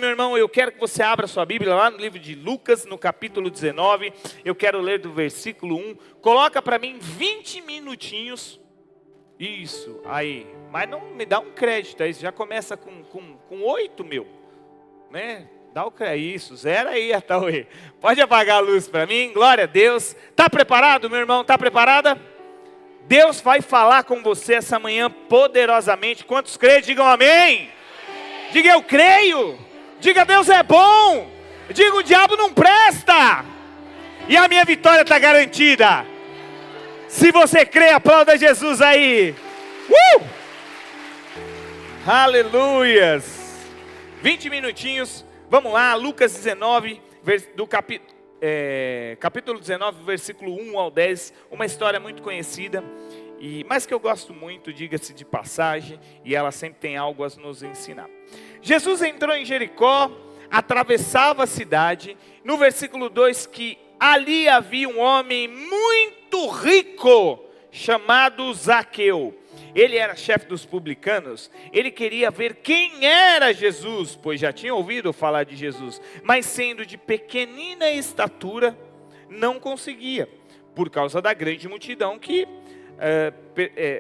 Meu irmão, eu quero que você abra sua Bíblia lá no livro de Lucas, no capítulo 19. Eu quero ler do versículo 1. Coloca para mim 20 minutinhos. Isso, aí. Mas não me dá um crédito aí. Já começa com 8, meu. Né? Dá o crédito. Isso, zero aí, Atauê. Pode apagar a luz para mim. Glória a Deus. Está preparado, meu irmão? Está preparada? Deus vai falar com você essa manhã poderosamente. Quantos creem? Digam amém. Diga eu creio. Diga Deus é bom. Diga o diabo não presta. E a minha vitória está garantida. Se você crê, aplauda Jesus aí. Aleluias. 20 minutinhos. Vamos lá, Lucas 19, do capítulo 19, versículo 1 ao 10. Uma história muito conhecida. Mas que eu gosto muito, diga-se de passagem, e ela sempre tem algo a nos ensinar. Jesus entrou em Jericó, atravessava a cidade, no versículo 2, que ali havia um homem muito rico, chamado Zaqueu. Ele era chefe dos publicanos, ele queria ver quem era Jesus, pois já tinha ouvido falar de Jesus, mas sendo de pequenina estatura, não conseguia, por causa da grande multidão que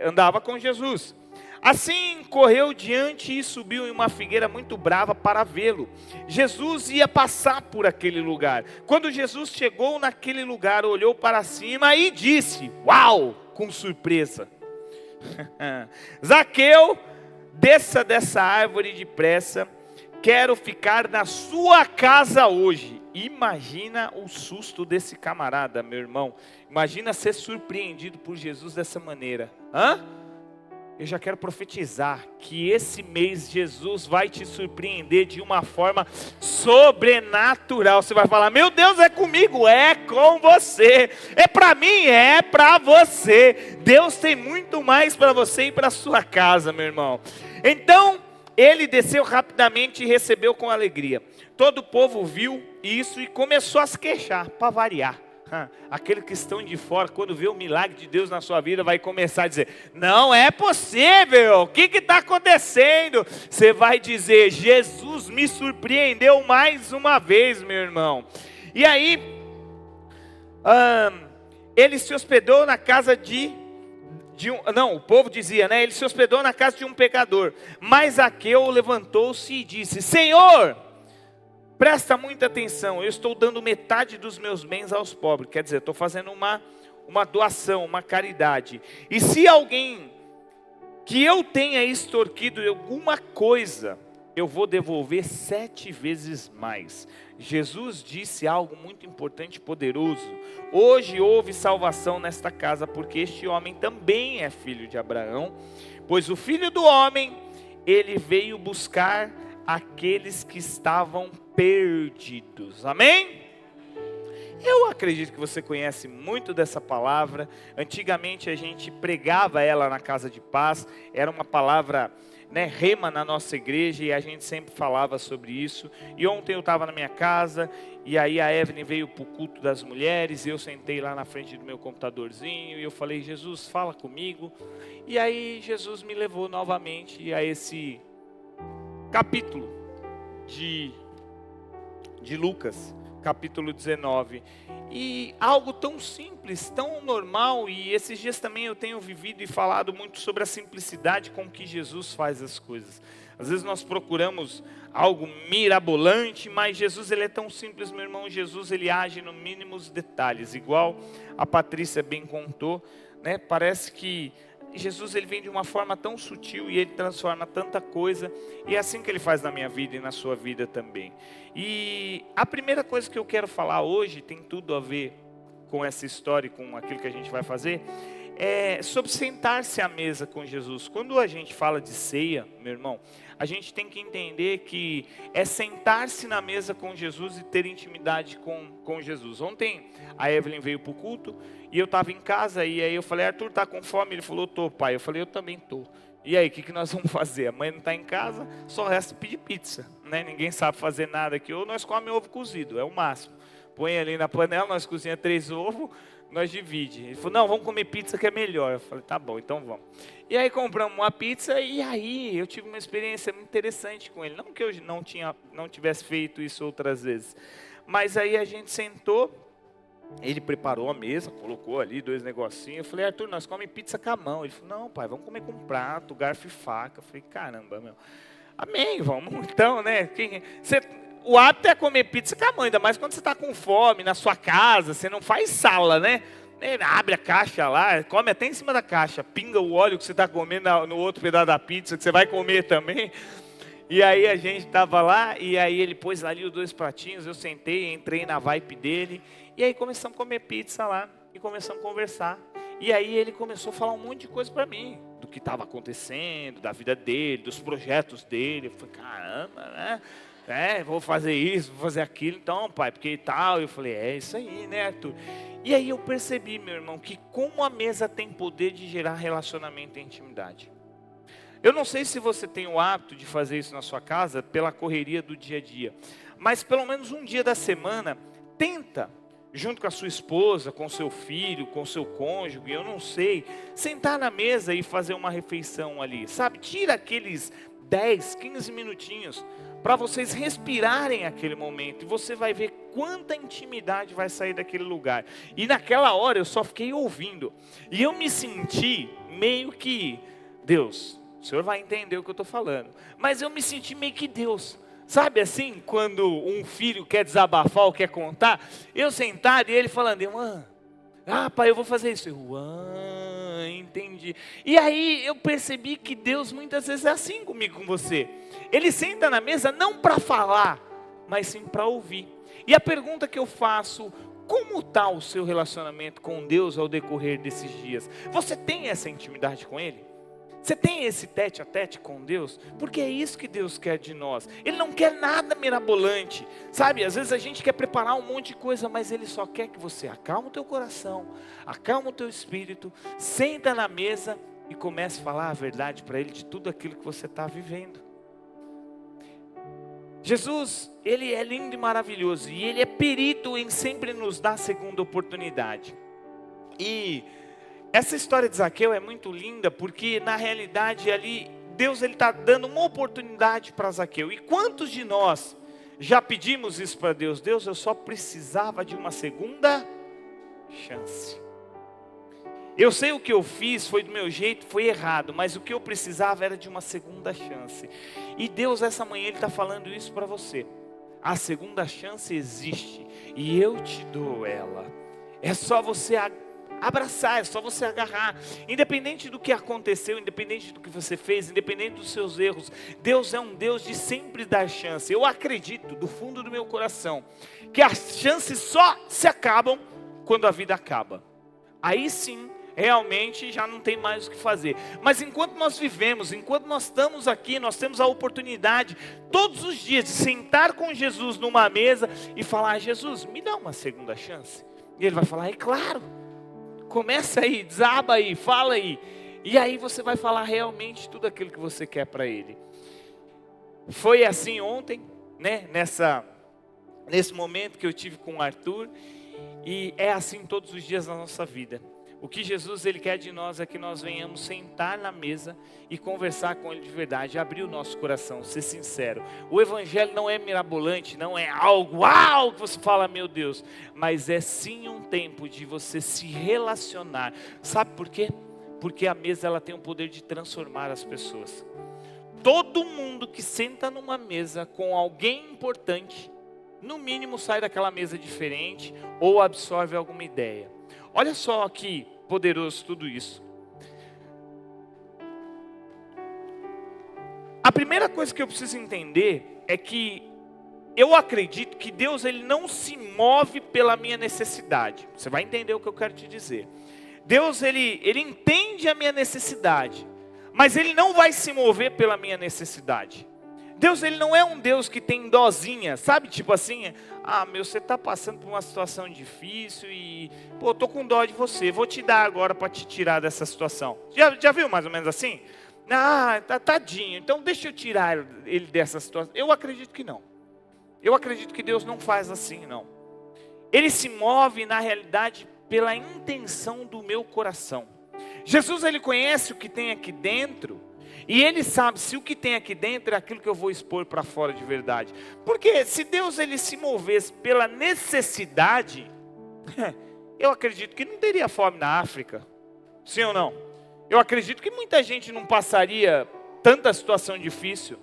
andava com Jesus. Assim correu diante e subiu em uma figueira muito brava para vê-lo. Jesus ia passar por aquele lugar. Quando Jesus chegou naquele lugar, olhou para cima e disse, uau, com surpresa. Zaqueu, desça dessa árvore depressa, quero ficar na sua casa hoje. Imagina o susto desse camarada, meu irmão. Imagina ser surpreendido por Jesus dessa maneira. Eu já quero profetizar que esse mês Jesus vai te surpreender de uma forma sobrenatural. Você vai falar, meu Deus, é comigo? É com você. É para mim? É para você. Deus tem muito mais para você e para a sua casa, meu irmão. Então, ele desceu rapidamente e recebeu com alegria. Todo o povo viu isso e começou a se queixar, para variar. Aqueles que estão de fora, quando vê o milagre de Deus na sua vida, vai começar a dizer, não é possível, o que está acontecendo? Você vai dizer, Jesus me surpreendeu mais uma vez, meu irmão. E aí, ele se hospedou na casa o povo dizia, né? Ele se hospedou na casa de um pecador. Mas Zaqueu levantou-se e disse, Senhor, presta muita atenção, eu estou dando metade dos meus bens aos pobres. Quer dizer, estou fazendo uma doação, uma caridade. E se alguém que eu tenha extorquido alguma coisa, eu vou devolver 7 vezes mais. Jesus disse algo muito importante e poderoso. Hoje houve salvação nesta casa, porque este homem também é filho de Abraão. Pois o Filho do Homem, ele veio buscar aqueles que estavam perdidos. Amém? Eu acredito que você conhece muito dessa palavra. Antigamente a gente pregava ela na casa de paz. Era uma palavra, rema na nossa igreja, e a gente sempre falava sobre isso. E ontem eu estava na minha casa, e aí a Evelyn veio para o culto das mulheres, e eu sentei lá na frente do meu computadorzinho, e eu falei, Jesus, fala comigo. E aí Jesus me levou novamente a esse capítulo de Lucas, capítulo 19, e algo tão simples, tão normal, e esses dias também eu tenho vivido e falado muito sobre a simplicidade com que Jesus faz as coisas. Às vezes nós procuramos algo mirabolante, mas Jesus, ele é tão simples, meu irmão. Jesus, ele age no mínimos detalhes, igual a Patrícia bem contou, né? Parece que Jesus, ele vem de uma forma tão sutil e ele transforma tanta coisa. E é assim que ele faz na minha vida e na sua vida também. E a primeira coisa que eu quero falar hoje, tem tudo a ver com essa história e com aquilo que a gente vai fazer, é sobre sentar-se à mesa com Jesus. Quando a gente fala de ceia, meu irmão, a gente tem que entender que é sentar-se na mesa com Jesus e ter intimidade com Jesus. Ontem a Evelyn veio para o culto e eu estava em casa, e aí eu falei, Arthur, está com fome? Ele falou, tô, pai. Eu falei, eu também tô. E aí, o que nós vamos fazer? A mãe não está em casa, só resta pedir pizza, né? Ninguém sabe fazer nada aqui, ou nós comemos ovo cozido, é o máximo. Põe ali na panela, nós cozinhamos 3 ovos, nós divide. Ele falou, não, vamos comer pizza que é melhor. Eu falei, tá bom, então vamos. E aí compramos uma pizza e aí eu tive uma experiência muito interessante com ele. Não que eu não tivesse feito isso outras vezes. Mas aí a gente sentou, ele preparou a mesa, colocou ali 2 negocinhos. Eu falei, Arthur, nós comemos pizza com a mão. Ele falou, não, pai, vamos comer com prato, garfo e faca. Eu falei, caramba, meu. Amém, vamos então, né? O hábito é comer pizza com a mão, ainda mais quando você está com fome, na sua casa, você não faz sala, né? Abre a caixa lá, come até em cima da caixa, pinga o óleo que você está comendo no outro pedaço da pizza, que você vai comer também. E aí a gente estava lá, e aí ele pôs ali os 2 pratinhos, eu sentei, entrei na vibe dele, e aí começamos a comer pizza lá, e começamos a conversar. E aí ele começou a falar um monte de coisa para mim, do que estava acontecendo, da vida dele, dos projetos dele. Eu falei, caramba, né? Vou fazer isso, vou fazer aquilo, então, pai, porque tal. Eu falei, é isso aí, né, Arthur? E aí eu percebi, meu irmão, que como a mesa tem poder de gerar relacionamento e intimidade. Eu não sei se você tem o hábito de fazer isso na sua casa, pela correria do dia a dia. Mas pelo menos um dia da semana, tenta, junto com a sua esposa, com seu filho, com seu cônjuge, eu não sei, sentar na mesa e fazer uma refeição ali, sabe? Tira aqueles 10, 15 minutinhos para vocês respirarem aquele momento, e você vai ver quanta intimidade vai sair daquele lugar. E naquela hora eu só fiquei ouvindo, e eu me senti meio que, Deus, o senhor vai entender o que eu estou falando, mas eu me senti meio que Deus, sabe assim, quando um filho quer desabafar ou quer contar, eu sentado e ele falando, pai, eu vou fazer isso, entendi. E aí eu percebi que Deus muitas vezes é assim comigo, com você. Ele senta na mesa não para falar, mas sim para ouvir. E a pergunta que eu faço, como está o seu relacionamento com Deus ao decorrer desses dias? Você tem essa intimidade com Ele? Você tem esse tete a tete com Deus? Porque é isso que Deus quer de nós. Ele não quer nada mirabolante, sabe? Às vezes a gente quer preparar um monte de coisa, mas Ele só quer que você acalme o teu coração, acalme o teu espírito, senta na mesa e comece a falar a verdade para Ele de tudo aquilo que você está vivendo. Jesus, Ele é lindo e maravilhoso, e Ele é perito em sempre nos dar segunda oportunidade. E essa história de Zaqueu é muito linda, porque na realidade ali, Deus está dando uma oportunidade para Zaqueu. E quantos de nós já pedimos isso para Deus? Deus, eu só precisava de uma segunda chance. Eu sei o que eu fiz, foi do meu jeito, foi errado, mas o que eu precisava era de uma segunda chance. E Deus essa manhã Ele está falando isso para você. A segunda chance existe, e eu te dou ela. É só você abraçar, é só você agarrar. Independente do que aconteceu, independente do que você fez, independente dos seus erros, Deus é um Deus de sempre dar chance. Eu acredito do fundo do meu coração que as chances só se acabam quando a vida acaba. Aí sim, realmente já não tem mais o que fazer. Mas enquanto nós vivemos, enquanto nós estamos aqui, nós temos a oportunidade todos os dias de sentar com Jesus numa mesa e falar, Jesus, me dá uma segunda chance. E Ele vai falar, é claro. Começa aí, desaba aí, fala aí. E aí você vai falar realmente tudo aquilo que você quer para Ele. Foi assim ontem, né? Nesse momento que eu tive com o Arthur. E é assim todos os dias na nossa vida. O que Jesus Ele quer de nós é que nós venhamos sentar na mesa e conversar com Ele de verdade, abrir o nosso coração, ser sincero. O Evangelho não é mirabolante, não é algo, uau, que você fala, meu Deus. Mas é sim um tempo de você se relacionar. Sabe por quê? Porque a mesa ela tem o poder de transformar as pessoas. Todo mundo que senta numa mesa com alguém importante, no mínimo sai daquela mesa diferente ou absorve alguma ideia. Olha só que poderoso tudo isso. A primeira coisa que eu preciso entender é que eu acredito que Deus Ele não se move pela minha necessidade. Você vai entender o que eu quero te dizer. Deus Ele entende a minha necessidade, mas Ele não vai se mover pela minha necessidade. Deus Ele não é um Deus que tem dozinha, sabe? Tipo assim, você está passando por uma situação difícil e, eu estou com dó de você, vou te dar agora para te tirar dessa situação. Já viu mais ou menos assim? Tadinho, então deixa eu tirar ele dessa situação. Eu acredito que não. Eu acredito que Deus não faz assim, não. Ele se move na realidade pela intenção do meu coração. Jesus, ele conhece o que tem aqui dentro, e ele sabe se o que tem aqui dentro é aquilo que eu vou expor para fora de verdade. Porque se Deus, ele se movesse pela necessidade, eu acredito que não teria fome na África, sim ou não? Eu acredito que muita gente não passaria tanta situação difícil.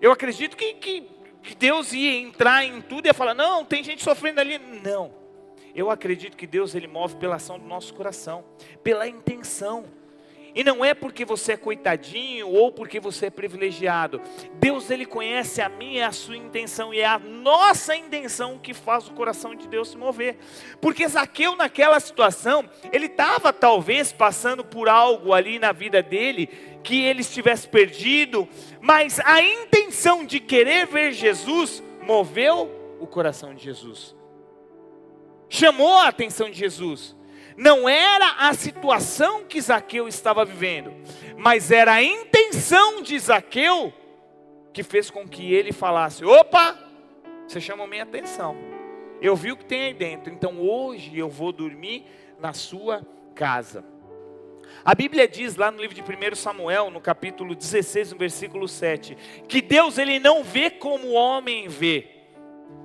Eu acredito que Deus ia entrar em tudo e ia falar, não, tem gente sofrendo ali. Não, eu acredito que Deus, ele move pela ação do nosso coração, pela intenção. E não é porque você é coitadinho ou porque você é privilegiado. Deus, ele conhece a minha e a sua intenção, e é a nossa intenção que faz o coração de Deus se mover. Porque Zaqueu, naquela situação, ele estava talvez passando por algo ali na vida dele, que ele estivesse perdido, mas a intenção de querer ver Jesus moveu o coração de Jesus, chamou a atenção de Jesus. Não era a situação que Zaqueu estava vivendo, mas era a intenção de Zaqueu que fez com que ele falasse, opa, você chamou minha atenção, eu vi o que tem aí dentro, então hoje eu vou dormir na sua casa. A Bíblia diz lá no livro de 1 Samuel, no capítulo 16, no versículo 7, que Deus, ele não vê como o homem vê.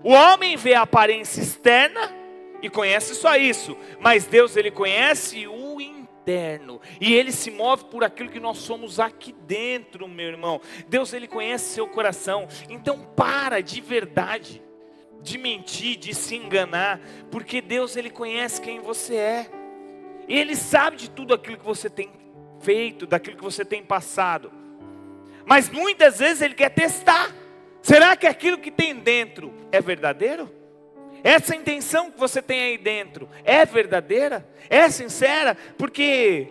O homem vê a aparência externa e conhece só isso, mas Deus, ele conhece o interno, e ele se move por aquilo que nós somos aqui dentro, meu irmão. Deus, ele conhece seu coração. Então para de verdade de mentir, de se enganar, porque Deus, ele conhece quem você é, e ele sabe de tudo aquilo que você tem feito, daquilo que você tem passado. Mas muitas vezes ele quer testar, será que aquilo que tem dentro é verdadeiro? Essa intenção que você tem aí dentro é verdadeira? É sincera? Porque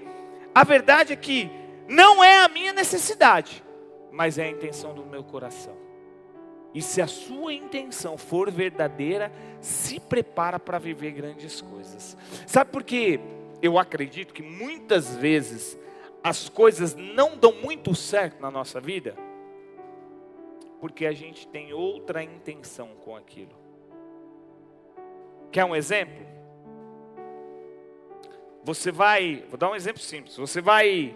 a verdade é que não é a minha necessidade, mas é a intenção do meu coração. E se a sua intenção for verdadeira, se prepara para viver grandes coisas. Sabe por quê? Eu acredito que muitas vezes as coisas não dão muito certo na nossa vida, porque a gente tem outra intenção com aquilo. Quer um exemplo? Vou dar um exemplo simples. Você vai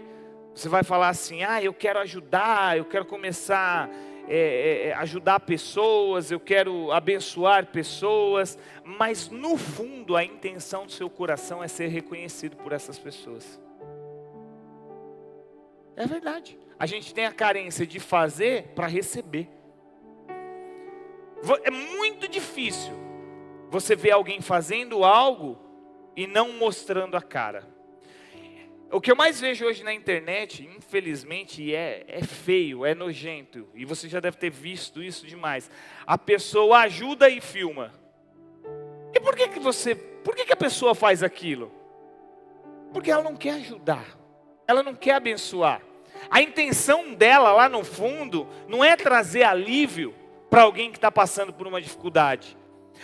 falar assim, eu quero ajudar, eu quero começar a ajudar pessoas, eu quero abençoar pessoas, mas no fundo a intenção do seu coração é ser reconhecido por essas pessoas. É verdade. A gente tem a carência de fazer para receber. É muito difícil você vê alguém fazendo algo e não mostrando a cara. O que eu mais vejo hoje na internet, infelizmente, é feio, é nojento. E você já deve ter visto isso demais. A pessoa ajuda e filma. E por que a pessoa faz aquilo? Porque ela não quer ajudar. Ela não quer abençoar. A intenção dela lá no fundo não é trazer alívio para alguém que está passando por uma dificuldade.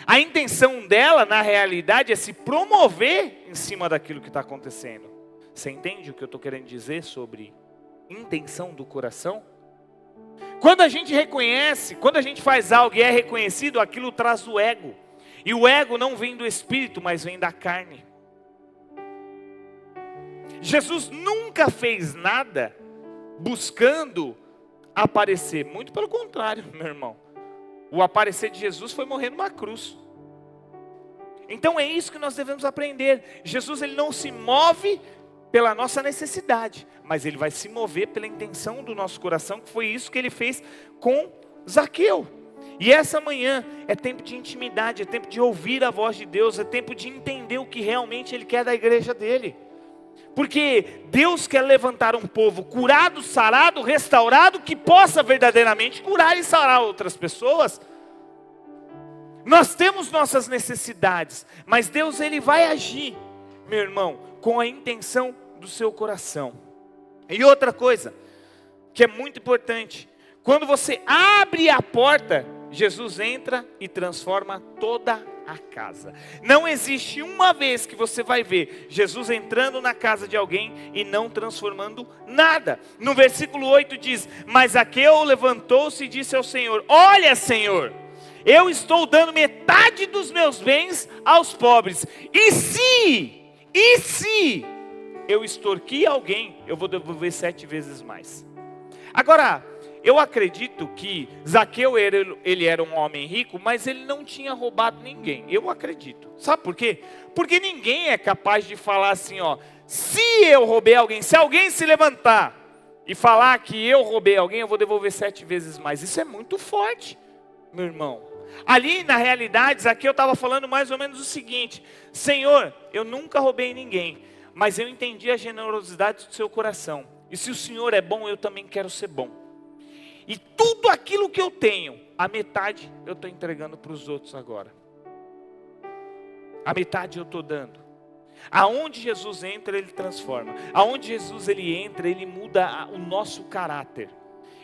A intenção dela, na realidade, é se promover em cima daquilo que está acontecendo. Você entende o que eu estou querendo dizer sobre intenção do coração? Quando a gente reconhece, quando a gente faz algo e é reconhecido, aquilo traz o ego. E o ego não vem do espírito, mas vem da carne. Jesus nunca fez nada buscando aparecer. Muito pelo contrário, meu irmão. O aparecer de Jesus foi morrer numa cruz. Então é isso que nós devemos aprender. Jesus, ele não se move pela nossa necessidade, mas ele vai se mover pela intenção do nosso coração, que foi isso que ele fez com Zaqueu. E essa manhã é tempo de intimidade, é tempo de ouvir a voz de Deus, é tempo de entender o que realmente ele quer da igreja dele. Porque Deus quer levantar um povo curado, sarado, restaurado, que possa verdadeiramente curar e sarar outras pessoas. Nós temos nossas necessidades, mas Deus, ele vai agir, meu irmão, com a intenção do seu coração. E outra coisa, que é muito importante, quando você abre a porta, Jesus entra e transforma toda a casa. Não existe uma vez que você vai ver Jesus entrando na casa de alguém e não transformando nada. No versículo 8 diz, mas Zaqueu levantou-se e disse ao Senhor, olha, Senhor, eu estou dando metade dos meus bens aos pobres. E se eu extorquir alguém, eu vou devolver 7 vezes mais. Agora, eu acredito que Zaqueu, ele era um homem rico, mas ele não tinha roubado ninguém. Eu acredito. Sabe por quê? Porque ninguém é capaz de falar assim, ó, se eu roubei alguém, se alguém se levantar e falar que eu roubei alguém, eu vou devolver 7 vezes mais. Isso é muito forte, meu irmão. Ali, na realidade, Zaqueu estava falando mais ou menos o seguinte: Senhor, eu nunca roubei ninguém, mas eu entendi a generosidade do seu coração. E se o Senhor é bom, eu também quero ser bom. E tudo aquilo que eu tenho, a metade eu estou entregando para os outros agora. A metade eu estou dando. Aonde Jesus entra, Ele transforma. Aonde Jesus ele entra, Ele muda o nosso caráter.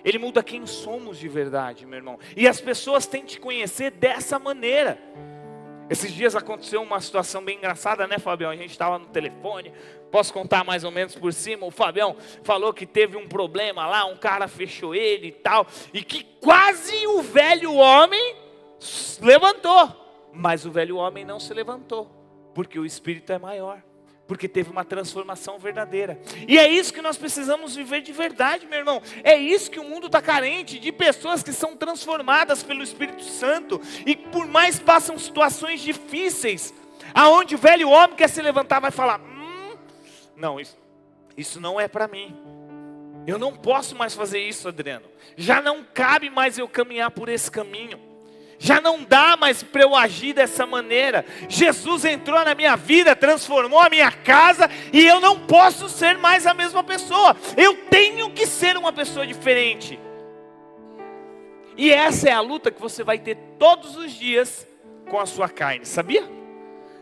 Ele muda quem somos de verdade, meu irmão. E as pessoas têm que te conhecer dessa maneira. Esses dias aconteceu uma situação bem engraçada, né, Fabião? A gente estava no telefone, posso contar mais ou menos por cima. O Fabião falou que teve um problema lá, um cara fechou ele e tal, e que quase o velho homem levantou. Mas o velho homem não se levantou, porque o Espírito é maior, porque teve uma transformação verdadeira. E é isso que nós precisamos viver de verdade, meu irmão. É isso que o mundo está carente, de pessoas que são transformadas pelo Espírito Santo. E por mais passam situações difíceis, aonde o velho homem quer se levantar, vai falar, não, isso não é para mim. Eu não posso mais fazer isso, Adriano. Já não cabe mais eu caminhar por esse caminho. Já não dá mais para eu agir dessa maneira. Jesus entrou na minha vida, transformou a minha casa, e eu não posso ser mais a mesma pessoa. Eu tenho que ser uma pessoa diferente. E essa é a luta que você vai ter todos os dias com a sua carne, sabia?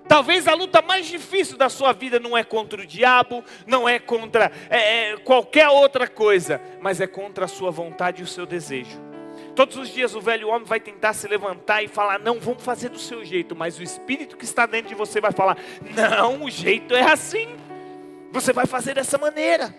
Talvez a luta mais difícil da sua vida não é contra o diabo, não é contra qualquer outra coisa, mas é contra a sua vontade e o seu desejo. Todos os dias o velho homem vai tentar se levantar e falar, não, vamos fazer do seu jeito. Mas o Espírito que está dentro de você vai falar, não, o jeito é assim. Você vai fazer dessa maneira.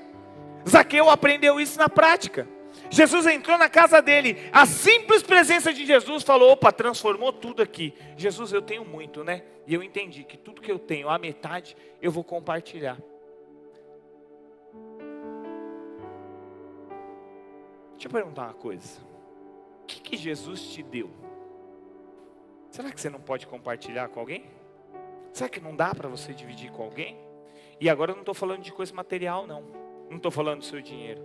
Zaqueu aprendeu isso na prática. Jesus entrou na casa dele. A simples presença de Jesus falou, opa, transformou tudo aqui. Jesus, eu tenho muito, né? E eu entendi que tudo que eu tenho, a metade, eu vou compartilhar. Deixa eu perguntar uma coisa. O que Jesus te deu? Será que você não pode compartilhar com alguém? Será que não dá para você dividir com alguém? E agora eu não estou falando de coisa material, não. Não estou falando do seu dinheiro.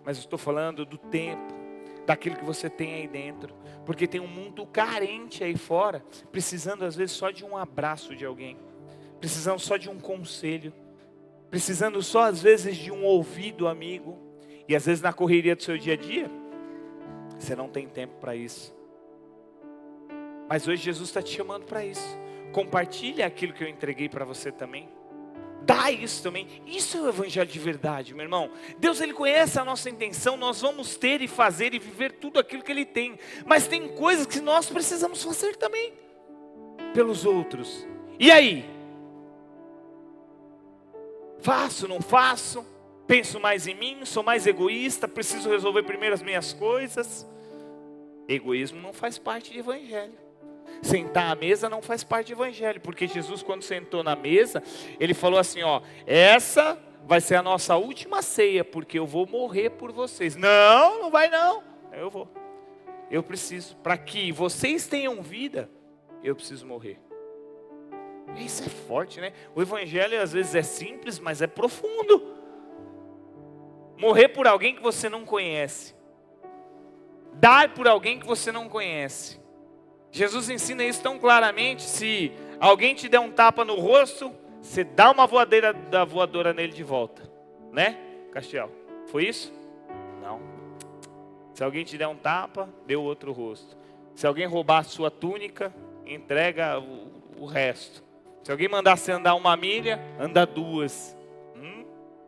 Mas eu estou falando do tempo, daquilo que você tem aí dentro. Porque tem um mundo carente aí fora, precisando às vezes só de um abraço de alguém. Precisando só de um conselho. Precisando só às vezes de um ouvido amigo. E às vezes na correria do seu dia a dia, você não tem tempo para isso. Mas hoje Jesus está te chamando para isso. Compartilha aquilo que eu entreguei para você também. Dá isso também. Isso é o evangelho de verdade, meu irmão. Deus, Ele conhece a nossa intenção. Nós vamos ter e fazer e viver tudo aquilo que Ele tem. Mas tem coisas que nós precisamos fazer também. Pelos outros. E aí? Faço, não faço? Penso mais em mim? Sou mais egoísta? Preciso resolver primeiro as minhas coisas? Egoísmo não faz parte de evangelho. Sentar à mesa não faz parte de evangelho. Porque Jesus, quando sentou na mesa, Ele falou assim, ó, essa vai ser a nossa última ceia, porque eu vou morrer por vocês. Não, não vai não. Eu vou. Eu preciso. Para que vocês tenham vida, eu preciso morrer. Isso é forte, né? O evangelho às vezes é simples, mas é profundo. Morrer por alguém que você não conhece. Dar por alguém que você não conhece. Jesus ensina isso tão claramente. Se alguém te der um tapa no rosto, você dá uma voadora nele de volta. Né, Castiel? Foi isso? Não. Se alguém te der um tapa, dê o outro rosto. Se alguém roubar a sua túnica, entrega o resto. Se alguém mandar você andar 1 milha, anda 2.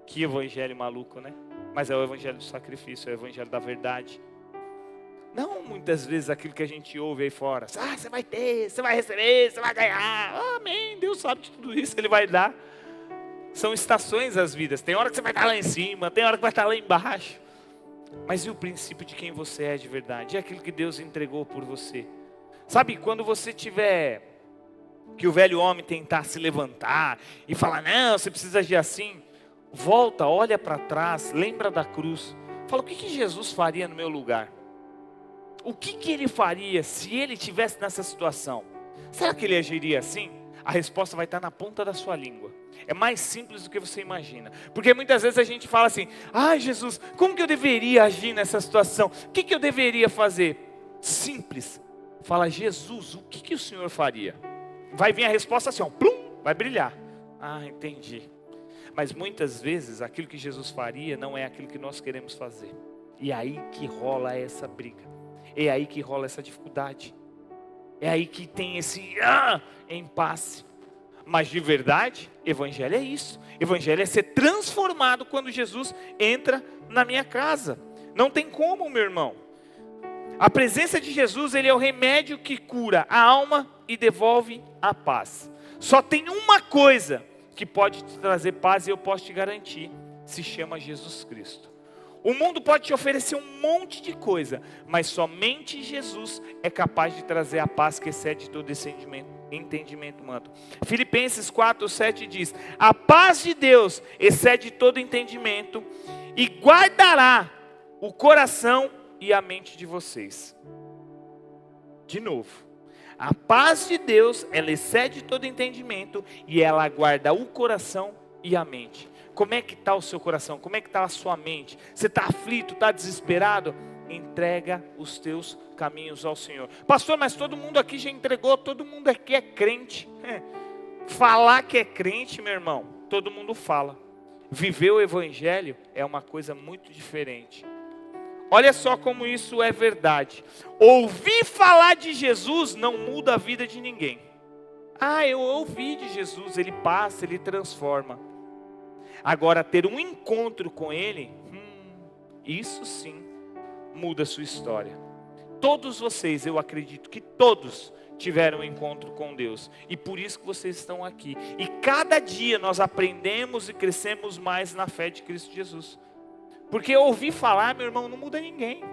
Que evangelho maluco, né? Mas é o evangelho do sacrifício, é o evangelho da verdade. Não muitas vezes aquilo que a gente ouve aí fora. Você vai ter, você vai receber, você vai ganhar. Amém, Deus sabe de tudo isso, Ele vai dar. São estações as vidas. Tem hora que você vai estar lá em cima, tem hora que vai estar lá embaixo. Mas e o princípio de quem você é de verdade? É aquilo que Deus entregou por você. Sabe, quando você tiver que o velho homem tentar se levantar e falar, não, você precisa agir assim, volta, olha para trás, lembra da cruz. Fala, o que Jesus faria no meu lugar? O que ele faria se ele estivesse nessa situação? Será que ele agiria assim? A resposta vai estar na ponta da sua língua. É mais simples do que você imagina. Porque muitas vezes a gente fala assim, Jesus, como que eu deveria agir nessa situação? O que eu deveria fazer? Simples. Fala, Jesus, o que o Senhor faria? Vai vir a resposta assim, plum, vai brilhar. Entendi. Mas muitas vezes aquilo que Jesus faria não é aquilo que nós queremos fazer. E é aí que rola essa briga. É aí que rola essa dificuldade. É aí que tem esse impasse. Mas de verdade, evangelho é isso. Evangelho é ser transformado quando Jesus entra na minha casa. Não tem como, meu irmão. A presença de Jesus, ele é o remédio que cura a alma e devolve a paz. Só tem uma coisa que pode te trazer paz e eu posso te garantir. Se chama Jesus Cristo. O mundo pode te oferecer um monte de coisa, mas somente Jesus é capaz de trazer a paz que excede todo esse entendimento humano. Filipenses 4:7 diz, a paz de Deus excede todo entendimento e guardará o coração e a mente de vocês. De novo, a paz de Deus, ela excede todo entendimento e ela guarda o coração e a mente. Como é que está o seu coração? Como é que está a sua mente? Você está aflito, está desesperado? Entrega os teus caminhos ao Senhor. Pastor, mas todo mundo aqui já entregou, todo mundo aqui é crente. Falar que é crente, meu irmão, todo mundo fala. Viver o evangelho é uma coisa muito diferente. Olha só como isso é verdade. Ouvir falar de Jesus não muda a vida de ninguém. Eu ouvi de Jesus, ele passa, ele transforma. Agora, ter um encontro com ele, isso sim muda a sua história. Todos vocês, eu acredito que todos tiveram um encontro com Deus. E por isso que vocês estão aqui. E cada dia nós aprendemos e crescemos mais na fé de Cristo Jesus. Porque ouvir falar, meu irmão, não muda ninguém.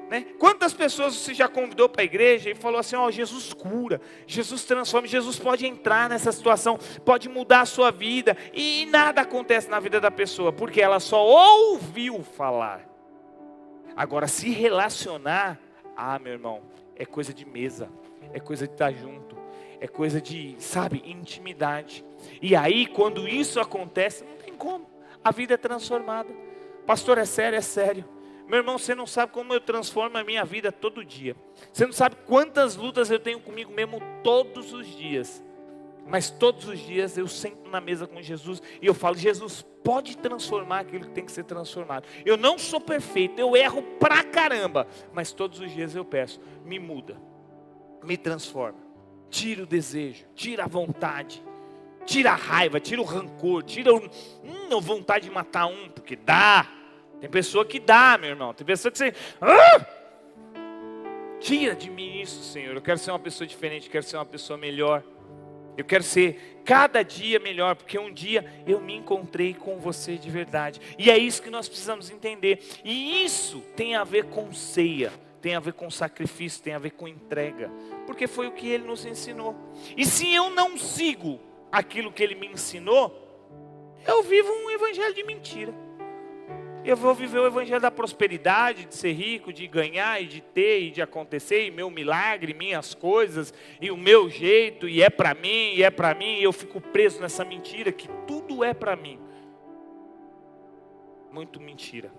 Né? Quantas pessoas você já convidou para a igreja e falou assim, Jesus cura, Jesus transforma, Jesus pode entrar nessa situação, pode mudar a sua vida, e nada acontece na vida da pessoa, porque ela só ouviu falar. Agora, se relacionar, meu irmão, é coisa de mesa, é coisa de estar junto, é coisa de, intimidade. E aí, quando isso acontece, não tem como, a vida é transformada. Pastor, é sério, é sério. Meu irmão, você não sabe como eu transformo a minha vida todo dia. Você não sabe quantas lutas eu tenho comigo mesmo todos os dias. Mas todos os dias eu sento na mesa com Jesus e eu falo, Jesus, pode transformar aquilo que tem que ser transformado. Eu não sou perfeito, eu erro pra caramba. Mas todos os dias eu peço, me muda, me transforma. Tira o desejo, tira a vontade, tira a raiva, tira o rancor, tira a vontade de matar porque dá. Tem pessoa que dá, meu irmão. Tem pessoa que você... Tira de mim isso, Senhor. Eu quero ser uma pessoa diferente. Eu quero ser uma pessoa melhor. Eu quero ser cada dia melhor. Porque um dia eu me encontrei com você de verdade. E é isso que nós precisamos entender. E isso tem a ver com ceia. Tem a ver com sacrifício. Tem a ver com entrega. Porque foi o que Ele nos ensinou. E se eu não sigo aquilo que Ele me ensinou, eu vivo um evangelho de mentira. Eu vou viver o evangelho da prosperidade, de ser rico, de ganhar, e de ter, e de acontecer, e meu milagre, minhas coisas, e o meu jeito, e é para mim, e eu fico preso nessa mentira, que tudo é para mim. Muito mentira.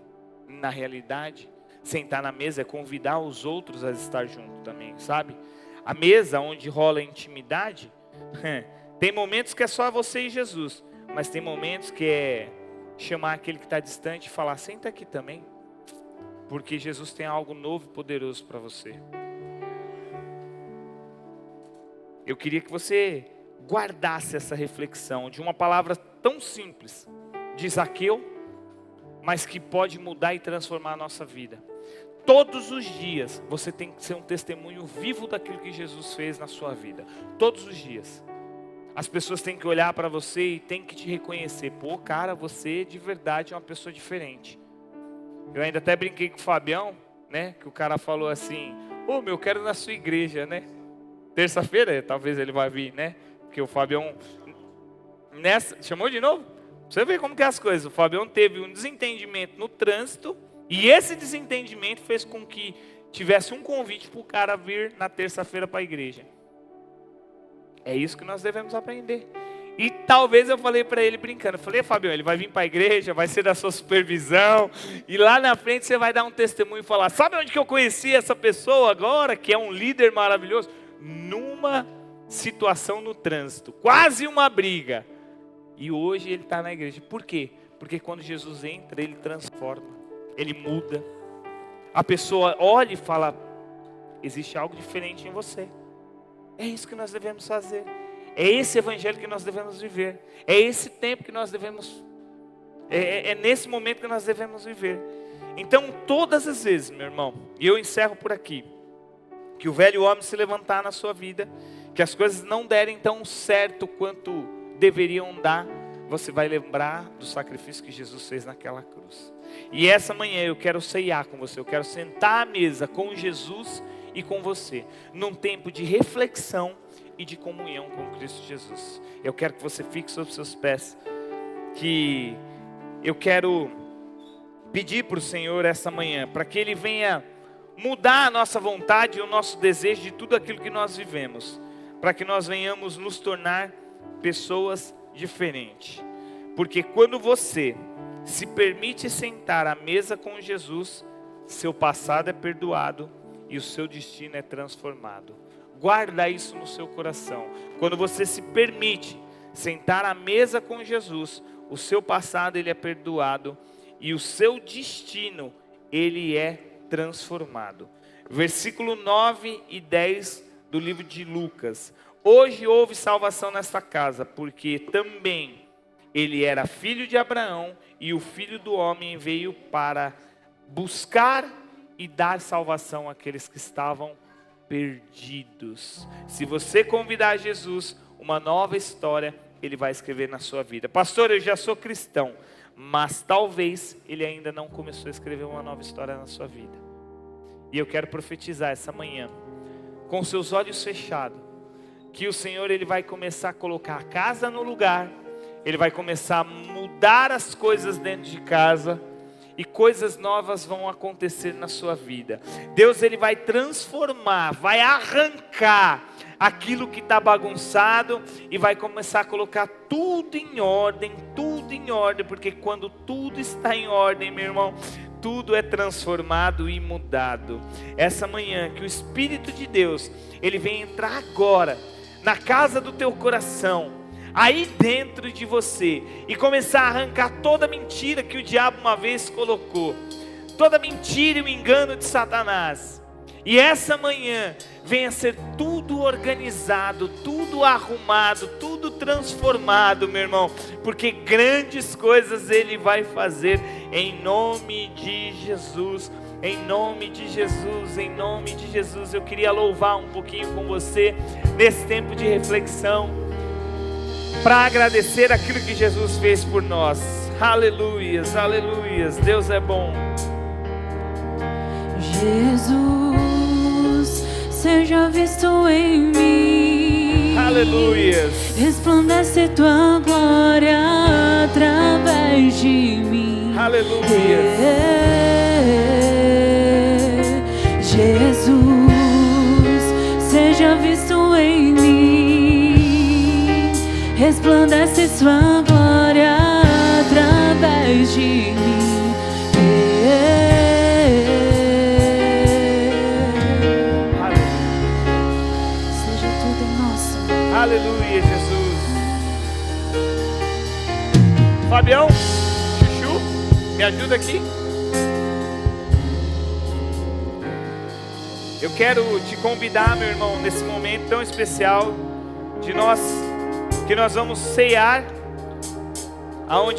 Na realidade, sentar na mesa é convidar os outros a estar junto também, sabe? A mesa onde rola a intimidade, tem momentos que é só você e Jesus, mas tem momentos que é chamar aquele que está distante e falar, senta aqui também, porque Jesus tem algo novo e poderoso para você. Eu queria que você guardasse essa reflexão de uma palavra tão simples, de Zaqueu, mas que pode mudar e transformar a nossa vida. Todos os dias você tem que ser um testemunho vivo daquilo que Jesus fez na sua vida. Todos os dias. As pessoas têm que olhar para você e têm que te reconhecer. Cara, você de verdade é uma pessoa diferente. Eu ainda até brinquei com o Fabião, né? Que o cara falou assim, eu quero ir na sua igreja, né? terça-feira, talvez ele vai vir, né? Porque o Fabião, chamou de novo? Você vê como que é as coisas. O Fabião teve um desentendimento no trânsito, e esse desentendimento fez com que tivesse um convite para o cara vir na terça-feira para a igreja. É isso que nós devemos aprender. E talvez eu falei para ele brincando, eu falei, Fabião, ele vai vir para a igreja, vai ser da sua supervisão, e lá na frente você vai dar um testemunho e falar, sabe onde que eu conheci essa pessoa agora, que é um líder maravilhoso? Numa situação no trânsito, quase uma briga. E hoje ele está na igreja. Por quê? Porque quando Jesus entra, ele transforma, ele muda. A pessoa olha e fala, existe algo diferente em você. É isso que nós devemos fazer. É esse evangelho que nós devemos viver. É esse tempo que nós devemos... É nesse momento que nós devemos viver. Então, todas as vezes, meu irmão, e eu encerro por aqui, que o velho homem se levantar na sua vida, que as coisas não derem tão certo quanto deveriam dar, você vai lembrar do sacrifício que Jesus fez naquela cruz. E essa manhã eu quero ceiar com você, eu quero sentar à mesa com Jesus e com você, num tempo de reflexão e de comunhão com Cristo Jesus. Eu quero que você fique sobre seus pés, que eu quero pedir para o Senhor essa manhã, para que Ele venha mudar a nossa vontade e o nosso desejo de tudo aquilo que nós vivemos, para que nós venhamos nos tornar pessoas diferentes. Porque quando você se permite sentar à mesa com Jesus, seu passado é perdoado e o seu destino é transformado. Guarda isso no seu coração. Quando você se permite sentar à mesa com Jesus, o seu passado ele é perdoado e o seu destino ele é transformado. Versículo 9 e 10 do livro de Lucas. Hoje houve salvação nesta casa, porque também ele era filho de Abraão e o Filho do Homem veio para buscar e dar salvação àqueles que estavam perdidos. Se você convidar Jesus, uma nova história Ele vai escrever na sua vida. Pastor, eu já sou cristão, mas talvez Ele ainda não começou a escrever uma nova história na sua vida. E eu quero profetizar essa manhã, com seus olhos fechados, que o Senhor Ele vai começar a colocar a casa no lugar, Ele vai começar a mudar as coisas dentro de casa, e coisas novas vão acontecer na sua vida. Deus Ele vai transformar, vai arrancar aquilo que está bagunçado e vai começar a colocar tudo em ordem, porque quando tudo está em ordem, meu irmão, tudo é transformado e mudado. Essa manhã que o Espírito de Deus, Ele vem entrar agora na casa do teu coração, aí dentro de você, e começar a arrancar toda mentira que o diabo uma vez colocou, toda mentira e o engano de Satanás. E essa manhã venha ser tudo organizado, tudo arrumado, tudo transformado, meu irmão, porque grandes coisas Ele vai fazer em nome de Jesus. Em nome de Jesus, em nome de Jesus. Eu queria louvar um pouquinho com você nesse tempo de reflexão, para agradecer aquilo que Jesus fez por nós. Aleluias, aleluias, Deus é bom. Jesus, seja visto em mim. Aleluias. Resplandece tua glória através de mim. Aleluias. Jesus, seja visto em mim. Resplandece sua glória através de mim. Seja tudo em nós. Aleluia, Jesus. Fabião, Chuchu, me ajuda aqui. Eu quero te convidar, meu irmão, nesse momento tão especial que nós vamos cear, aonde